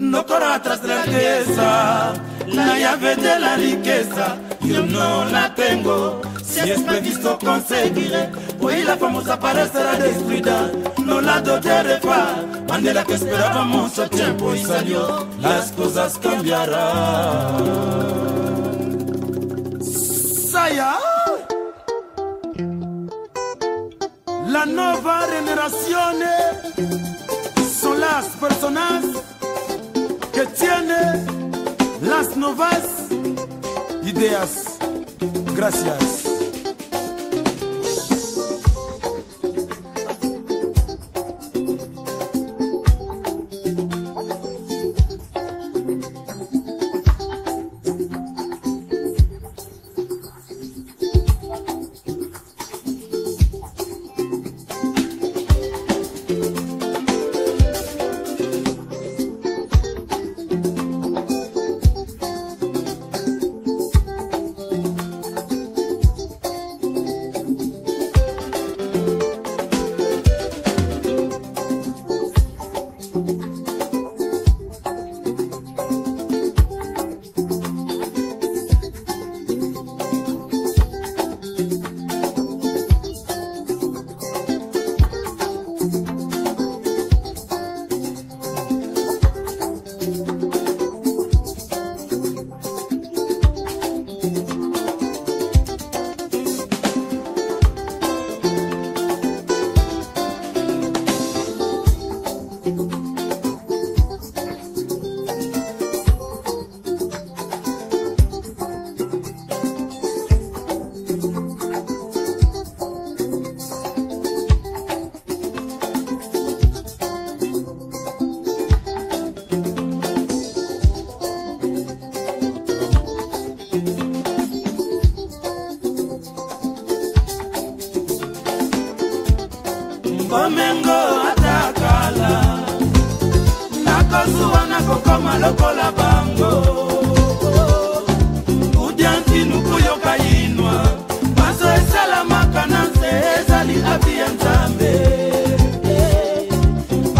no corro atrás de la riqueza, la llave de la riqueza yo no la tengo. Si es previsto conseguiré, hoy la famosa pared será destruida, no la doteré pas. Mandela que esperaba mucho tiempo y salió, las cosas cambiarán. Saya, la nueva generación son las personas que tienen las nuevas ideas. Gracias. Bomengo atakala nakozuwa nakokoma lokola bango udianti nukuyoka yinwa maso esalamaka na nse ezali abi ya nzambe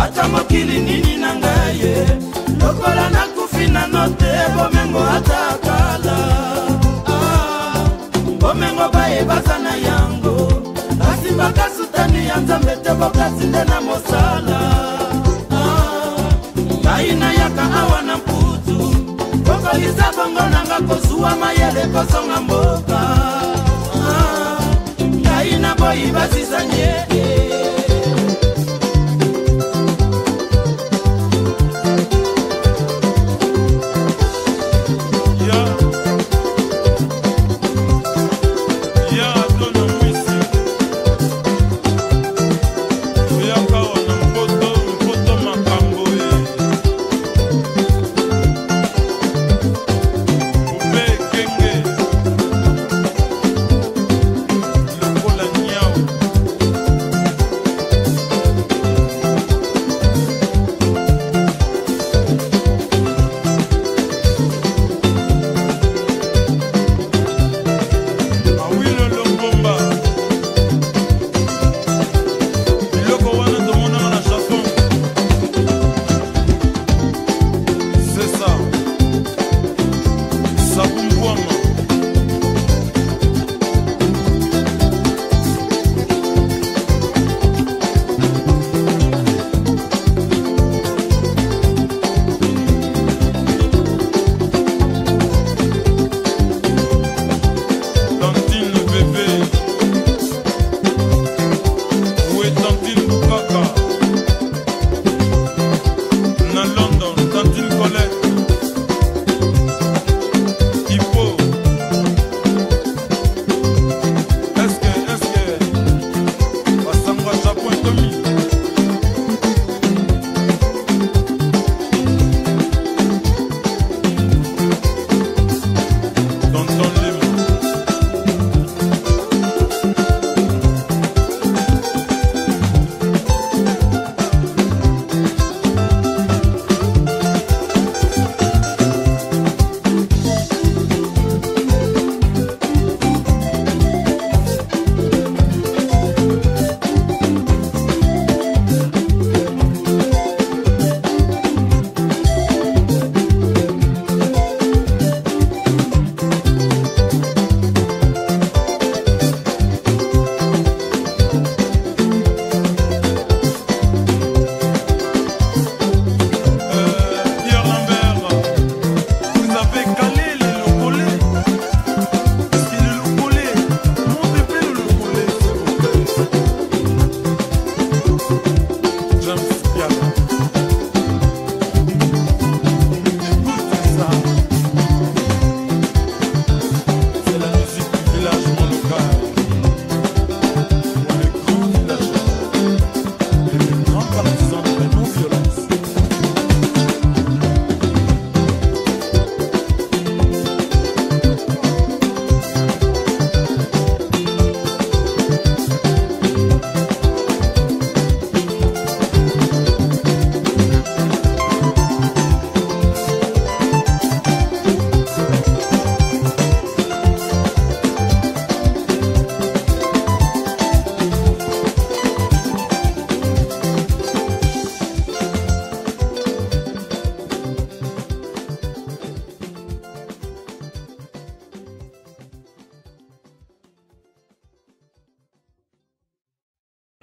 ata mokili nini na ngaye lokola nakufi na note bomengo atakala bomengo bayebasa na yango baka sutani ya nzambe te bokasinde na mosala kaina yaka awa na mputu kokolisa bongo nanga kozuwa mayele kosonga mboka kaina boyi basisanye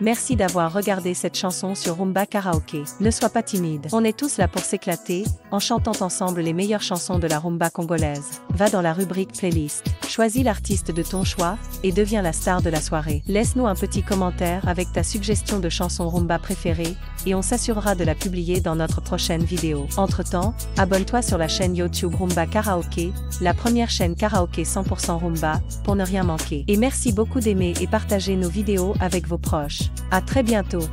Merci d'avoir regardé cette chanson sur Rumba Karaoké. Ne sois pas timide. On est tous là pour s'éclater, en chantant ensemble les meilleures chansons de la rumba congolaise. Va dans la rubrique playlist. Choisis l'artiste de ton choix, et deviens la star de la soirée. Laisse-nous un petit commentaire avec ta suggestion de chanson rumba préférée, et on s'assurera de la publier dans notre prochaine vidéo. Entre-temps, abonne-toi sur la chaîne YouTube Rumba Karaoké, la première chaîne karaoké 100% rumba, pour ne rien manquer. Et merci beaucoup d'aimer et partager nos vidéos avec vos proches. À très bientôt.